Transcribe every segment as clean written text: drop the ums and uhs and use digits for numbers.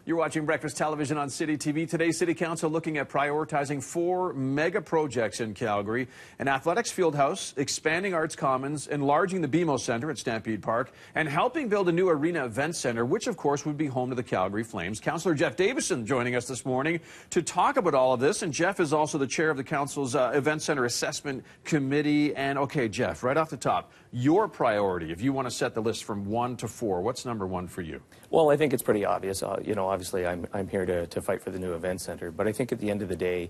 You're watching Breakfast Television on City TV. Today, City Council looking at prioritizing 4 mega projects in Calgary: an athletics fieldhouse, expanding Arts Commons, enlarging the BMO Centre at Stampede Park, and helping build a new arena event centre, which of course would be home to the Calgary Flames. Councillor Jeff Davison joining us this morning to talk about all of this. And Jeff is also the chair of the Council's Event Centre Assessment Committee. And okay, Jeff, right off the top, your priority, if you want to set the list from 1 to 4, what's number 1 for you? Well, I think it's pretty obvious. Obviously, I'm here to fight for the new event center. But I think at the end of the day,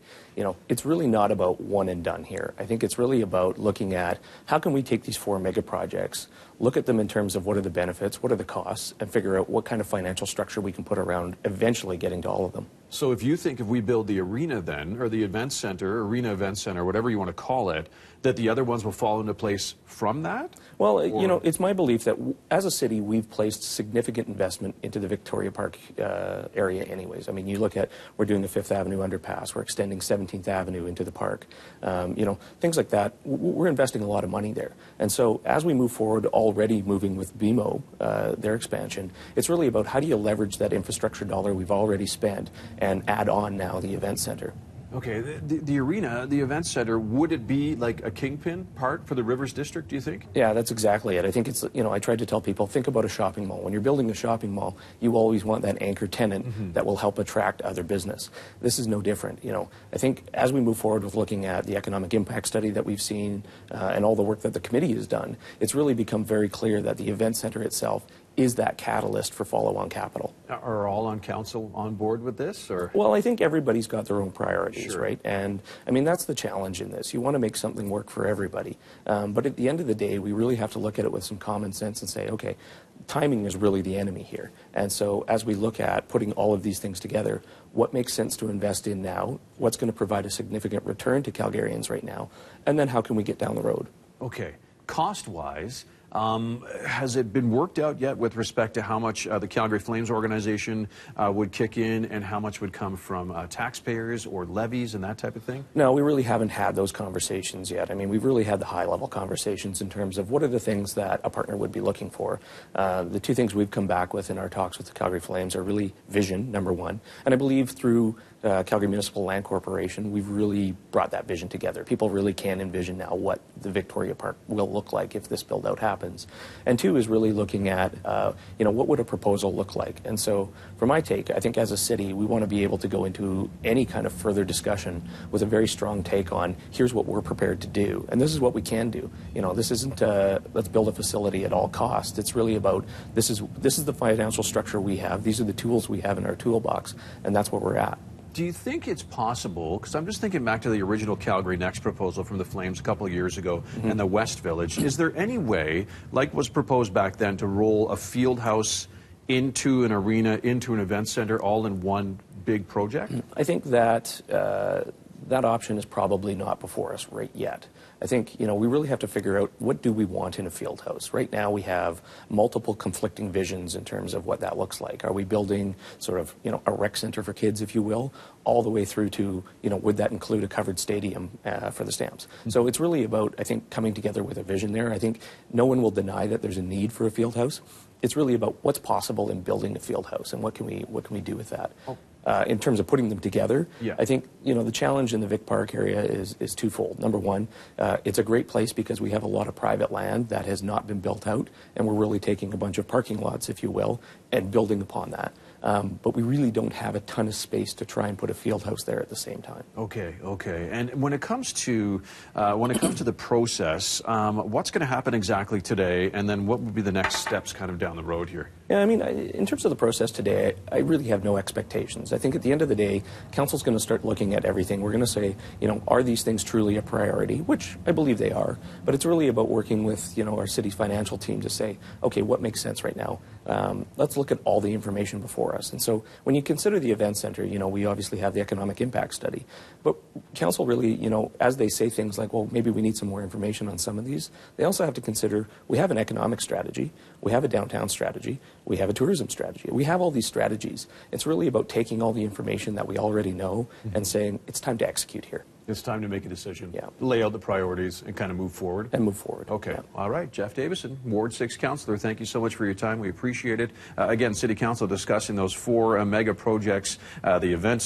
it's really not about one and done here. I think it's really about looking at how can we take these 4 mega projects, look at them in terms of what are the benefits, what are the costs, and figure out what kind of financial structure we can put around eventually getting to all of them. So if you think if we build the arena then, or the event center, arena event center, whatever you want to call it, that the other ones will fall into place from that? Well, it's my belief that as a city, we've placed significant investment into the Victoria Park area anyways. I mean, you look at, we're doing the 5th Avenue underpass, we're extending 17th Avenue into the park. Things like that, we're investing a lot of money there. And so as we move forward, already moving with BMO, their expansion, it's really about how do you leverage that infrastructure dollar we've already spent and add on now the event center. Okay, the arena, the event center, would it be like a kingpin part for the Rivers District, do you think? Yeah, that's exactly it. I think it's, I tried to tell people, think about a shopping mall. When you're building a shopping mall, you always want that anchor tenant that will help attract other business. This is no different. I think as we move forward with looking at the economic impact study that we've seen and all the work that the committee has done, it's really become very clear that the event center itself is that catalyst for follow-on capital. Are all on council on board with this? Or? Well, I think everybody's got their own priorities, sure. Right? And, I mean, that's the challenge in this. You want to make something work for everybody. But at the end of the day, we really have to look at it with some common sense and say, okay, timing is really the enemy here. And so as we look at putting all of these things together, what makes sense to invest in now? What's going to provide a significant return to Calgarians right now? And then how can we get down the road? Okay. Cost-wise, has it been worked out yet with respect to how much the Calgary Flames organization would kick in and how much would come from taxpayers or levies and that type of thing? No, we really haven't had those conversations yet. I mean, we've really had the high-level conversations in terms of what are the things that a partner would be looking for. The 2 things we've come back with in our talks with the Calgary Flames are really vision, number 1. And I believe through Calgary Municipal Land Corporation, we've really brought that vision together. People really can envision now what the Victoria Park will look like if this build-out happens. And 2 is really looking at, what would a proposal look like? And so, for my take, I think as a city, we want to be able to go into any kind of further discussion with a very strong take on, here's what we're prepared to do. And this is what we can do. This isn't, let's build a facility at all costs. It's really about, this is the financial structure we have. These are the tools we have in our toolbox. And that's where we're at. Do you think it's possible, because I'm just thinking back to the original Calgary Next proposal from the Flames a couple of years ago and the West Village, is there any way, like was proposed back then, to roll a field house into an arena, into an event center, all in one big project? I think that that option is probably not before us right yet. I think, we really have to figure out what do we want in a field house. Right now we have multiple conflicting visions in terms of what that looks like. Are we building sort of, a rec center for kids, if you will, all the way through to, would that include a covered stadium for the Stamps? So it's really about, I think, coming together with a vision there. I think no one will deny that there's a need for a field house. It's really about what's possible in building a field house and what can we do with that. Oh. In terms of putting them together, yeah. I think the challenge in the Vic Park area is twofold. Number 1, it's a great place because we have a lot of private land that has not been built out, and we're really taking a bunch of parking lots, if you will, and building upon that. But we really don't have a ton of space to try and put a field house there at the same time. Okay. And when it comes to the process, what's going to happen exactly today, and then what would be the next steps kind of down the road here? Yeah, I mean, in terms of the process today, I really have no expectations. I think at the end of the day, council's going to start looking at everything. We're going to say, are these things truly a priority? Which I believe they are. But it's really about working with, our city's financial team to say, okay, what makes sense right now? Let's look at all the information before us. And so when you consider the event center, we obviously have the economic impact study. But council really, as they say things like, well, maybe we need some more information on some of these, they also have to consider we have an economic strategy, we have a downtown strategy, We have a tourism strategy. We have all these strategies. It's really about taking all the information that we already know and saying, it's time to execute here. It's time to make a decision, Yeah. lay out the priorities, and kind of move forward. And move forward. Okay. Yeah. All right. Jeff Davison, Ward 6 councillor, thank you so much for your time. We appreciate it. Again, City Council discussing those 4 mega projects, the event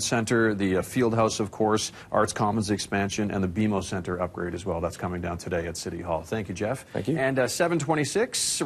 center, the Fieldhouse, of course, Arts Commons expansion, and the BMO Center upgrade as well. That's coming down today at City Hall. Thank you, Jeff. Thank you. And 7:26.